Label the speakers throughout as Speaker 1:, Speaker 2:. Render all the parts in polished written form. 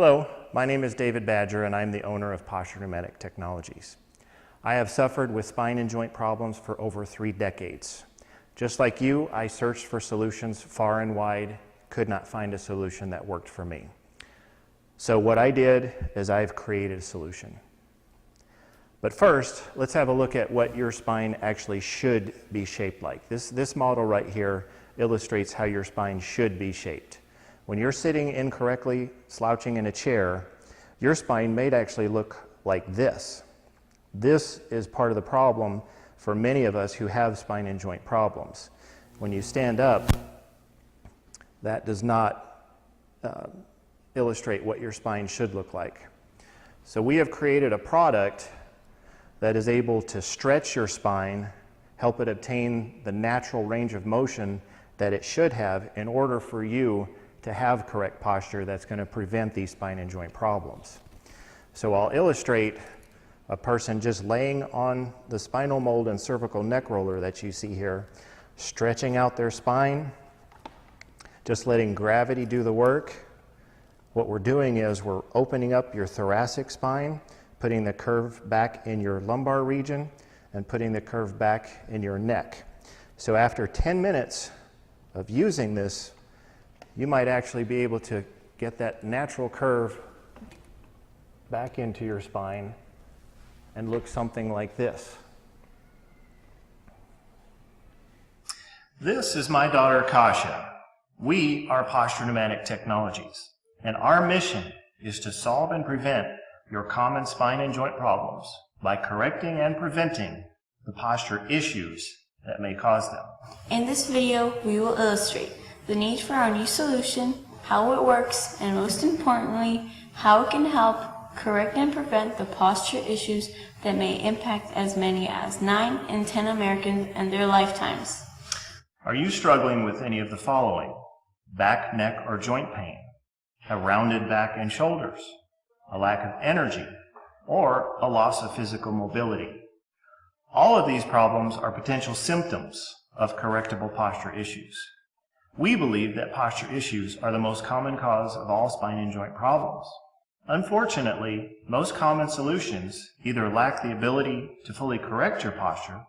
Speaker 1: Hello, my name is David Badger and I'm the owner of Posture Newmatic Technologies. I have suffered with spine and joint problems for over 3 decades. Just like you, I searched for solutions far and wide, could not find a solution that worked for me. So what I did is I've created a solution. But first, let's have a look at what your spine actually should be shaped like. This model right here illustrates how your spine should be shaped. When you're sitting incorrectly, slouching in a chair, your spine may actually look like this. This is part of the problem for many of us who have spine and joint problems. When you stand up, that does not illustrate what your spine should look like. So we have created a product that is able to stretch your spine, help it obtain the natural range of motion that it should have in order for you to have correct posture that's going to prevent these spine and joint problems. So I'll illustrate a person just laying on the spinal mold and cervical neck roller that you see here, stretching out their spine, just letting gravity do the work. What we're doing is we're opening up your thoracic spine, putting the curve back in your lumbar region, and putting the curve back in your neck. So after 10 minutes of using this, you might actually be able to get that natural curve back into your spine and look something like this. This is my daughter Kasia. We are Posture Newmatic Technologies, and our mission is to solve and prevent your common spine and joint problems by correcting and preventing the posture issues that may cause them.
Speaker 2: In this video, we will illustrate the need for our new solution, how it works, and most importantly, how it can help correct and prevent the posture issues that may impact as many as 9 in 10 Americans in their lifetimes.
Speaker 1: Are you struggling with any of the following? Back, neck, or joint pain, a rounded back and shoulders, a lack of energy, or a loss of physical mobility? All of these problems are potential symptoms of correctable posture issues. We believe that posture issues are the most common cause of all spine and joint problems. Unfortunately, most common solutions either lack the ability to fully correct your posture,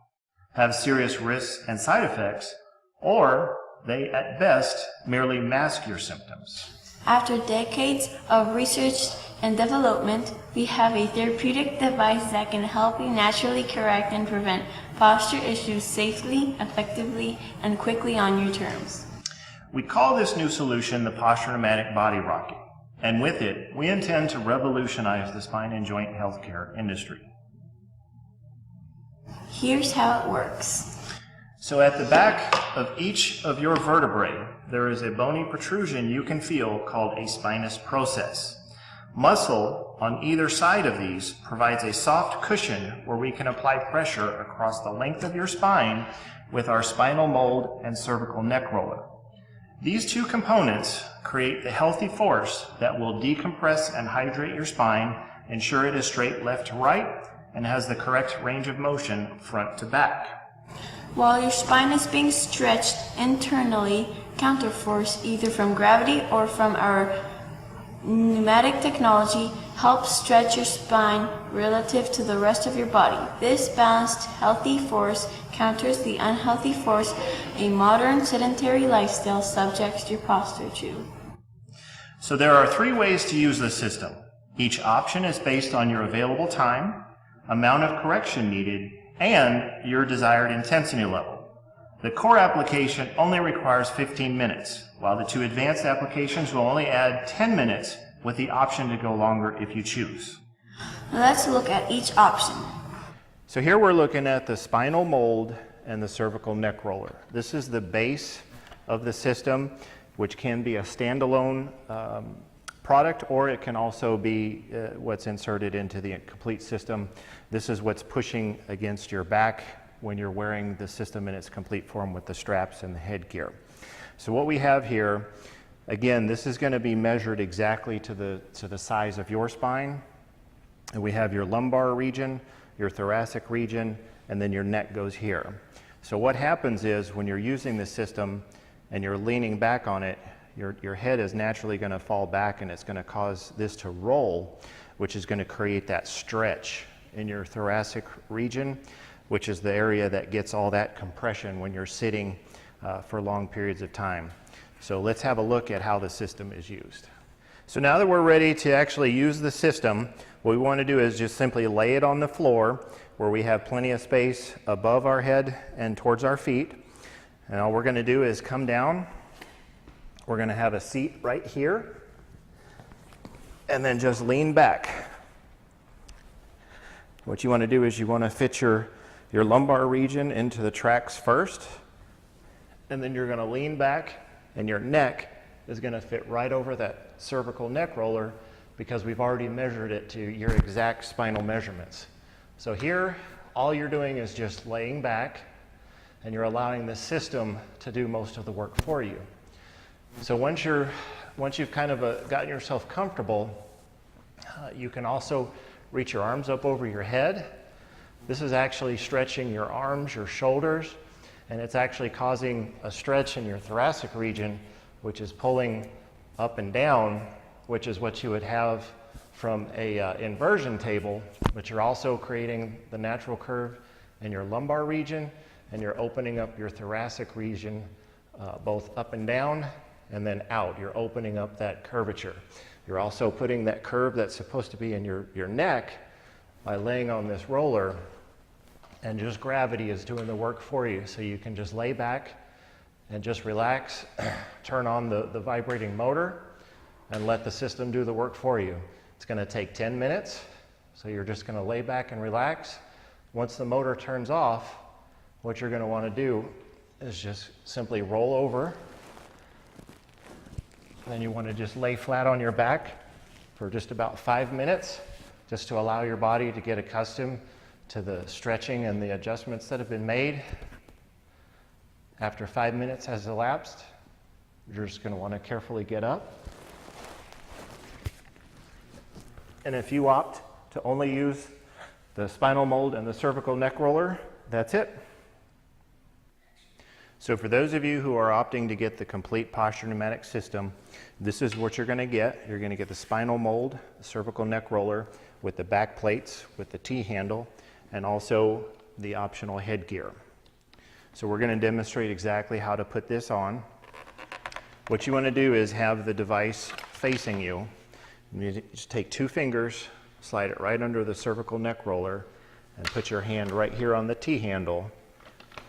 Speaker 1: have serious risks and side effects, or they at best merely mask your symptoms.
Speaker 2: After decades of research and development, we have a therapeutic device that can help you naturally correct and prevent posture issues safely, effectively, and quickly on your terms.
Speaker 1: We call this new solution the Posture Newmatic Body Rocket, and with it, we intend to revolutionize the spine and joint healthcare industry.
Speaker 2: Here's how it works.
Speaker 1: So at the back of each of your vertebrae, there is a bony protrusion you can feel called a spinous process. Muscle on either side of these provides a soft cushion where we can apply pressure across the length of your spine with our spinal mold and cervical neck roller. These two components create the healthy force that will decompress and hydrate your spine, ensure it is straight left to right, and has the correct range of motion front to back.
Speaker 2: While your spine is being stretched internally, counterforce, either from gravity or from our pneumatic technology, helps stretch your spine relative to the rest of your body. This balanced, healthy force counters the unhealthy force a modern sedentary lifestyle subjects your posture to.
Speaker 1: So there are 3 ways to use this system. Each option is based on your available time, amount of correction needed, and your desired intensity level. The core application only requires 15 minutes, while the 2 advanced applications will only add 10 minutes with the option to go longer if you choose.
Speaker 2: Let's look at each option.
Speaker 1: So here we're looking at the spinal mold and the cervical neck roller. This is the base of the system, which can be a standalone product, or it can also be what's inserted into the complete system. This is what's pushing against your back when you're wearing the system in its complete form with the straps and the headgear. So what we have here, again, this is going to be measured exactly to the size of your spine. And we have your lumbar region, your thoracic region, and then your neck goes here. So what happens is when you're using the system and you're leaning back on it, your head is naturally going to fall back, and it's going to cause this to roll, which is going to create that stretch in your thoracic region, which is the area that gets all that compression when you're sitting for long periods of time. So let's have a look at how the system is used. So now that we're ready to actually use the system, what we want to do is just simply lay it on the floor where we have plenty of space above our head and towards our feet. And all we're going to do is come down. We're going to have a seat right here, and then just lean back. What you want to do is you want to fit your lumbar region into the tracks first, and then you're going to lean back, and your neck is going to fit right over that cervical neck roller because we've already measured it to your exact spinal measurements. So here, all you're doing is just laying back, and you're allowing the system to do most of the work for you. So once you've kind of gotten yourself comfortable, you can also reach your arms up over your head. This is actually stretching your arms, your shoulders, and it's actually causing a stretch in your thoracic region, which is pulling up and down, which is what you would have from a inversion table, but you're also creating the natural curve in your lumbar region, and you're opening up your thoracic region both up and down and then out. You're opening up that curvature. You're also putting that curve that's supposed to be in your neck by laying on this roller, and just gravity is doing the work for you. So you can just lay back and just relax, turn on the vibrating motor, and let the system do the work for you. It's going to take 10 minutes, so you're just going to lay back and relax. Once the motor turns off, what you're going to want to do is just simply roll over. Then you want to just lay flat on your back for just about 5 minutes, just to allow your body to get accustomed to the stretching and the adjustments that have been made. After 5 minutes has elapsed, you're just going to want to carefully get up. And if you opt to only use the spinal mold and the cervical neck roller, that's it. So for those of you who are opting to get the complete posture pneumatic system, this is what you're going to get. You're going to get the spinal mold, the cervical neck roller with the back plates, with the T-handle, and also the optional headgear. So we're going to demonstrate exactly how to put this on. What you want to do is have the device facing you. You just take 2 fingers, slide it right under the cervical neck roller, and put your hand right here on the T-handle.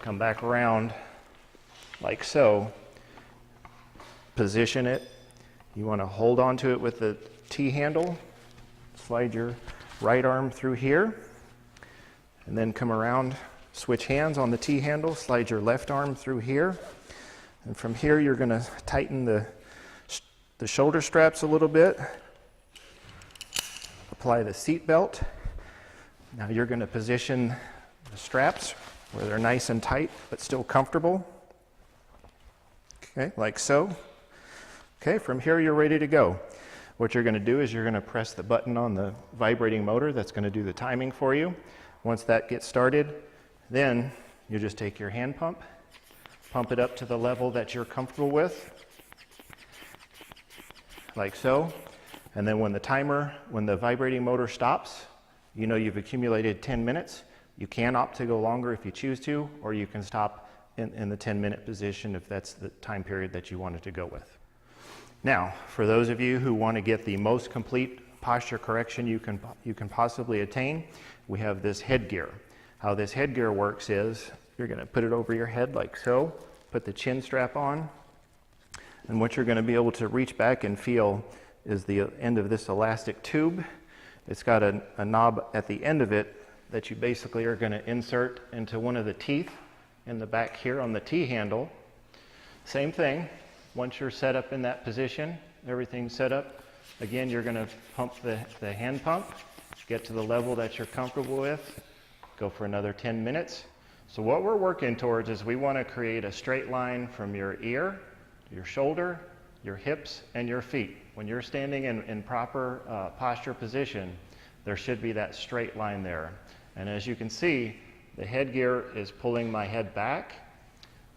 Speaker 1: Come back around like so. Position it. You want to hold on to it with the T-handle. Slide your right arm through here, and then come around, switch hands on the T-handle, slide your left arm through here, and from here you're going to tighten the shoulder straps a little bit, apply the seat belt. Now you're going to position the straps where they're nice and tight but still comfortable. Okay, like so. Okay, from here you're ready to go. What you're going to do is you're going to press the button on the vibrating motor that's going to do the timing for you. Once that gets started, then you just take your hand pump, pump it up to the level that you're comfortable with, like so. And then when the vibrating motor stops, you know you've accumulated 10 minutes. You can opt to go longer if you choose to, or you can stop in the 10-minute position if that's the time period that you wanted to go with. Now, for those of you who want to get the most complete posture correction you can possibly attain, we have this headgear. How this headgear works is you're going to put it over your head like so, put the chin strap on, and what you're going to be able to reach back and feel is the end of this elastic tube. It's got a knob at the end of it that you basically are going to insert into one of the teeth in the back here on the T-handle. Same thing. Once you're set up in that position, everything's set up, again, you're going to pump the hand pump, get to the level that you're comfortable with, go for another 10 minutes. So what we're working towards is we want to create a straight line from your ear, your shoulder, your hips, and your feet. When you're standing in proper posture position, there should be that straight line there. And as you can see, the headgear is pulling my head back.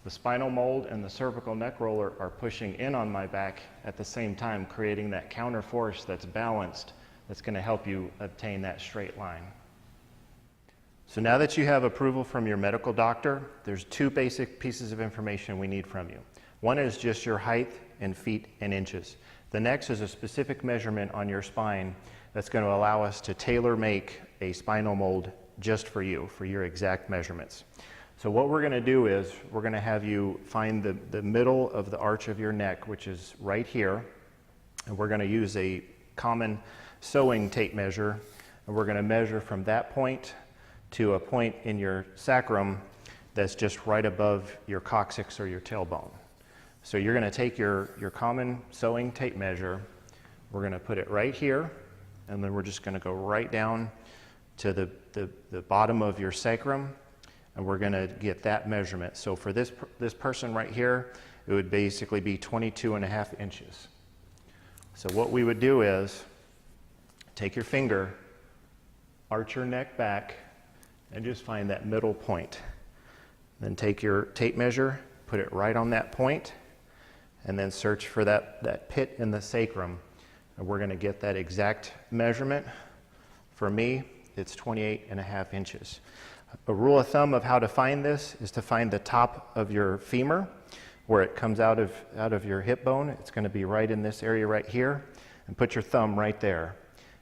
Speaker 1: The spinal mold and the cervical neck roller are pushing in on my back at the same time, creating that counter force that's balanced, that's going to help you obtain that straight line. So now that you have approval from your medical doctor, there's two basic pieces of information we need from you. One is just your height in feet and inches. The next is a specific measurement on your spine that's going to allow us to tailor make a spinal mold just for you, for your exact measurements. So what we're going to do is we're going to have you find the middle of the arch of your neck, which is right here, and we're going to use a common sewing tape measure, and we're going to measure from that point to a point in your sacrum that's just right above your coccyx or your tailbone. So you're going to take your common sewing tape measure, we're going to put it right here, and then we're just going to go right down to the bottom of your sacrum, and we're going to get that measurement. So for this person right here, it would basically be 22.5 inches. So what we would do is take your finger, arch your neck back, and just find that middle point. Then take your tape measure, put it right on that point, and then search for that pit in the sacrum. And we're going to get that exact measurement. For me, it's 28.5 inches. A rule of thumb of how to find this is to find the top of your femur, where it comes out of your hip bone. It's going to be right in this area right here, and put your thumb right there.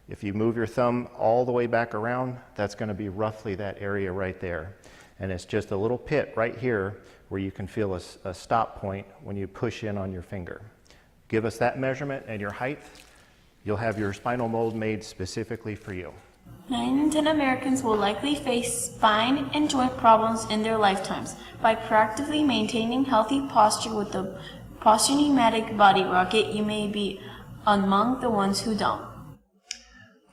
Speaker 1: If you move your thumb all the way back around, that's going to be roughly that area right there. And it's just a little pit right here where you can feel a stop point when you push in on your finger. Give us that measurement and your height. You'll have your spinal mold made specifically for you.
Speaker 2: 9 in 10 Americans will likely face spine and joint problems in their lifetimes. By proactively maintaining healthy posture with the Posture Newmatic Body Rocket, you may be among the ones who don't.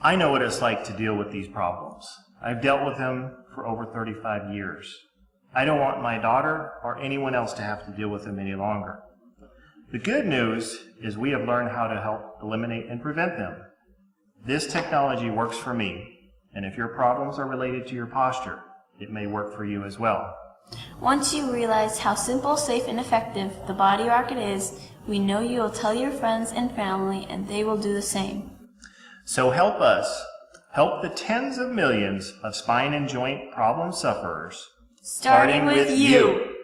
Speaker 1: I know what it's like to deal with these problems. I've dealt with them for over 35 years. I don't want my daughter or anyone else to have to deal with them any longer. The good news is we have learned how to help eliminate and prevent them. This technology works for me, and if your problems are related to your posture, it may work for you as well.
Speaker 2: Once you realize how simple, safe, and effective the Body Rocket is, we know you will tell your friends and family, and they will do the same.
Speaker 1: So help us help the tens of millions of spine and joint problem sufferers,
Speaker 2: Starting with you.